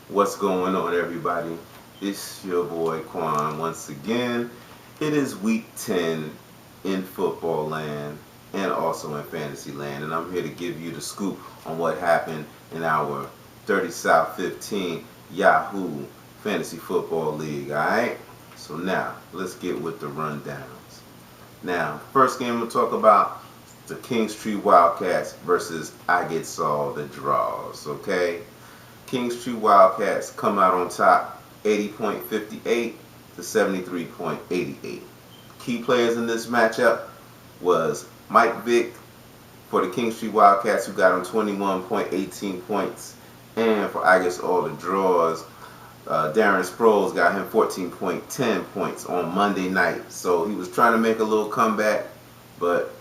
What's going on, everybody? It's your boy Quan once again. It is week 10 in football land and also in fantasy land, and I'm here to give you the scoop on what happened in our Dirty South 15 Yahoo Fantasy Football League. Alright? So now, let's get with the rundowns. Now, first game we'll talk about the Kingstree Wildcats versus I Get Saw the Draws. Okay? Kingstree Wildcats come out on top 80.58 to 73.88. Key players in this matchup was Mike Vick for the Kingstree Wildcats, who got him 21.18 points. And for I Guess All the Draws, Darren Sproles got him 14.10 points on Monday night. So he was trying to make a little comeback, but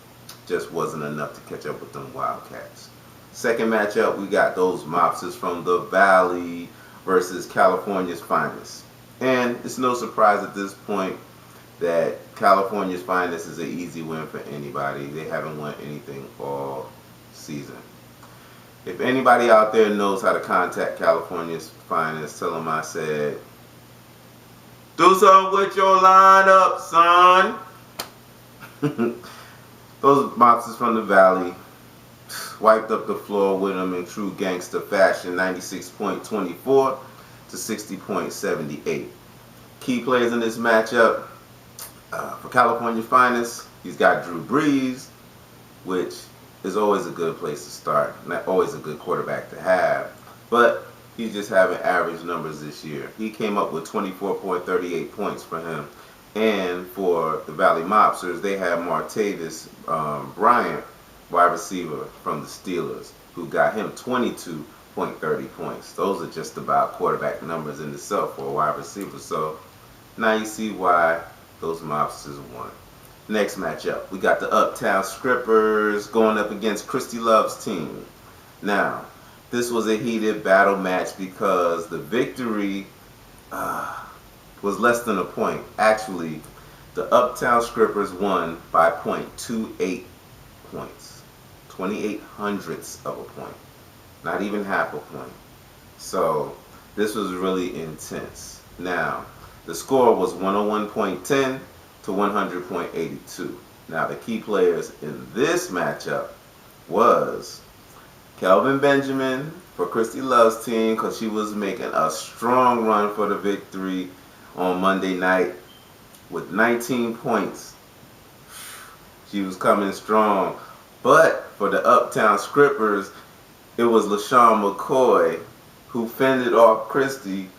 just wasn't enough to catch up with them Wildcats. Second matchup, we got those mobsters from the Valley versus California's Finest. And it's no surprise at this point that California's Finest is an easy win for anybody. They haven't won anything all season. If anybody out there knows how to contact California's Finest, tell them I said, do something with your lineup, son. Those mobsters from the Valley wiped up the floor with them in true gangster fashion, 96.24 to 60.78. Key players in this matchup, for California Finest, he's got Drew Brees, which is always a good place to start. Not always a good quarterback to have, but he's just having average numbers this year. He came up with 24.38 points for him. And for the Valley Mobsters, they have Martavis Bryant, wide receiver from the Steelers, who got him 22.30 points. Those are just about quarterback numbers in itself for a wide receiver. So now you see why those mobsters won. Next matchup, we got the Uptown Scrippers going up against Christy Love's team. Now, this was a heated battle match because the victory was less than a point. Actually, the Uptown Scrippers won by 0.28 points. 28 hundredths of a point. Not even half a point. So this was really intense. Now, the score was 101.10 to 100.82. Now, the key players in this matchup was Kelvin Benjamin for Christy Love's team, because she was making a strong run for the victory on Monday night with 19 points. She was coming strong. But for the Uptown Scrippers, it was LaShawn McCoy who fended off Christie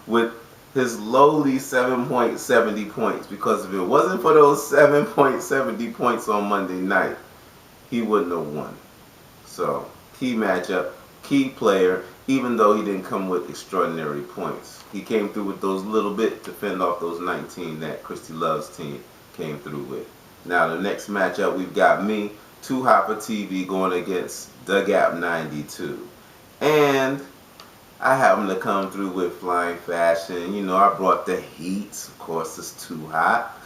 with his lowly 7.70 points. Because if it wasn't for those 7.70 points on Monday night, he wouldn't have won. So, key matchup, key player, even though he didn't come with extraordinary points. He came through with those little bit to fend off those 19 that Christy Love's team came through with. Now, the next matchup, we've got me, Too Hot for TV, going against the Gap 92. And I happened to come through with flying fashion. You know, I brought the heat. Of course, it's too hot.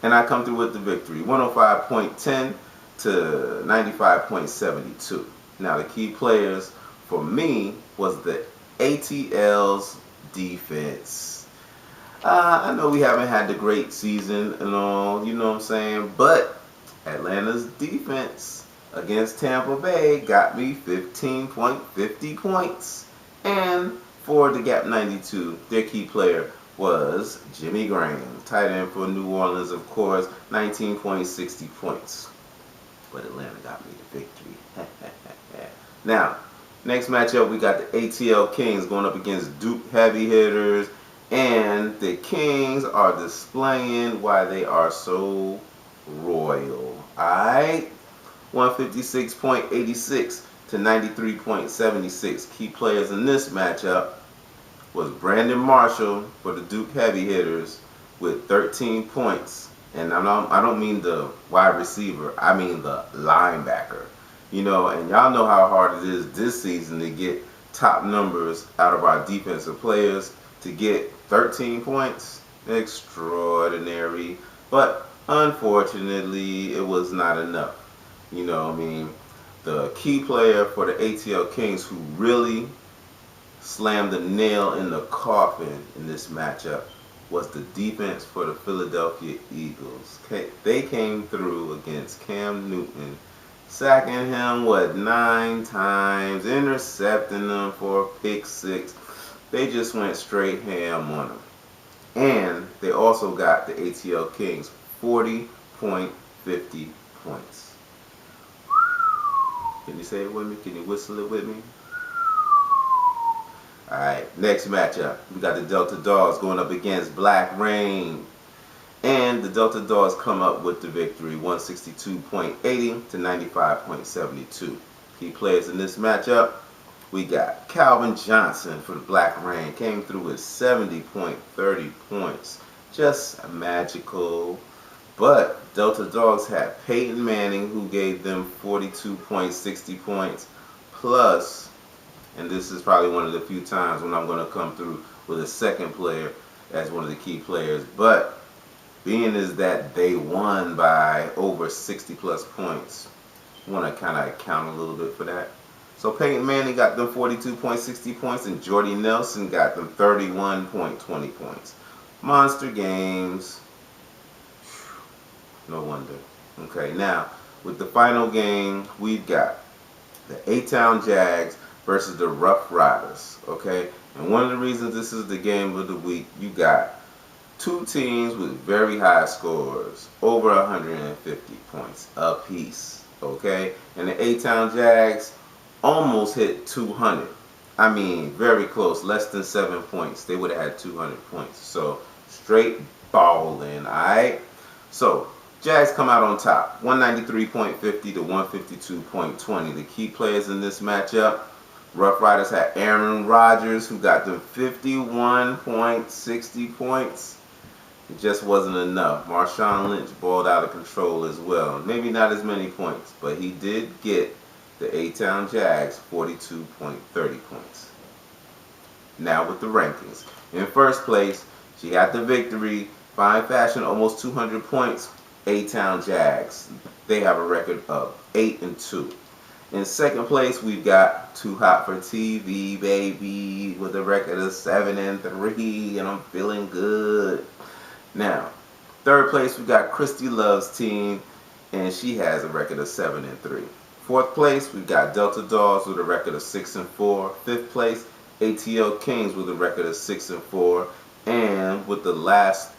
And I come through with the victory, 105.10 to 95.72. Now, the key players for me was the ATL's defense. I know we haven't had the great season and all, you know what I'm saying, but Atlanta's defense against Tampa Bay got me 15.50 points. And for the Gap 92, their key player was Jimmy Graham, tight end for New Orleans, of course, 19.60 points. But Atlanta got me the victory. Now, next matchup, we got the ATL Kings going up against Duke Heavy Hitters. And the Kings are displaying why they are so royal. Alright? 156.86 to 93.76. Key players in this matchup was Brandon Marshall for the Duke Heavy Hitters with 13 points. And I don't mean the wide receiver, I mean the linebacker. You know, and y'all know how hard it is this season to get top numbers out of our defensive players. To get 13 points, extraordinary. But unfortunately, it was not enough. You know what I mean? The key player for the ATL Kings who really slammed the nail in the coffin in this matchup was the defense for the Philadelphia Eagles. They came through against Cam Newton, sacking him, 9 times, intercepting him for a pick 6. They just went straight ham on him. And they also got the ATL Kings 40.50 points. Can you say it with me? Can you whistle it with me? Alright, next matchup. We got the Delta Dogs going up against Black Rain. And the Delta Dogs come up with the victory, 162.80 to 95.72. Key players in this matchup, we got Calvin Johnson for the Black Rain. Came through with 70.30 points. Just magical. But Delta Dogs had Peyton Manning, who gave them 42.60 points. Plus, and this is probably one of the few times when I'm going to come through with a second player as one of the key players. But being is that they won by over 60 plus points, I want to kind of account a little bit for that. So Peyton Manning got them 42.60 points and Jordy Nelson got them 31.20 points. Monster games. No wonder. Okay, now with the final game, we've got the A-Town Jags versus the Rough Riders. Okay, and one of the reasons this is the game of the week, you got two teams with very high scores, over 150 points apiece. Okay, and the A-Town Jags almost hit 200. I mean, very close, less than 7 points. They would have had 200 points. So straight balling. Alright, so Jags come out on top, 193.50 to 152.20. The key players in this matchup, Rough Riders had Aaron Rodgers, who got them 51.60 points. It just wasn't enough. Marshawn Lynch balled out of control as well. Maybe not as many points, but he did get the A-Town Jags 42.30 points. Now with the rankings. In first place, she got the victory. Fine fashion, almost 200 points. A-Town Jags. They have a record of 8-2. In second place, we've got Too Hot for TV, baby, with a record of 7-3, and I'm feeling good. Now, third place, we got Christy Love's team, and she has a record of 7-3. Fourth place, we got Delta Dogs with a record of 6-4. Fifth place, ATL Kings with a record of 6-4. And with the last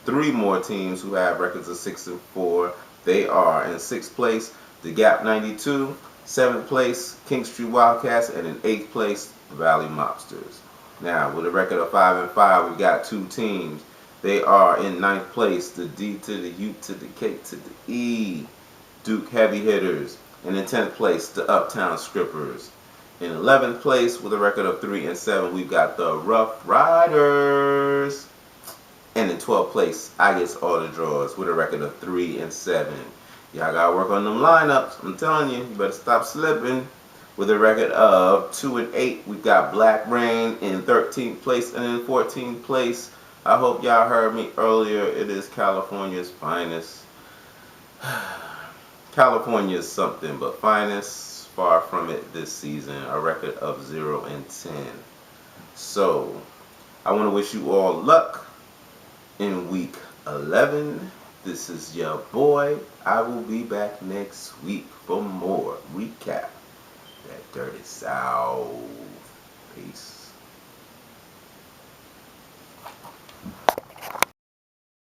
3 more teams who have records of 6-4, they are in sixth place, the Gap 92. 7th place, King Street Wildcats, and in 8th place, the Valley Mobsters. Now, with a record of 5-5, we got 2 teams. They are in 9th place, the D to the U to the K to the E, Duke Heavy Hitters. And in 10th place, the Uptown Scrippers. In 11th place, with a record of 3-7, we've got the Rough Riders. And in 12th place, I guess all the draws with a record of 3-7. Y'all gotta work on them lineups. I'm telling you, you better stop slipping. With a record of 2-8, we've got Black Rain in 13th place, and in 14th place, I hope y'all heard me earlier, it is California's finest. California is something, but finest, far from it this season. A record of 0-10. So, I want to wish you all luck in week 11. This is your boy. I will be back next week for more recap. That Dirty South. Peace.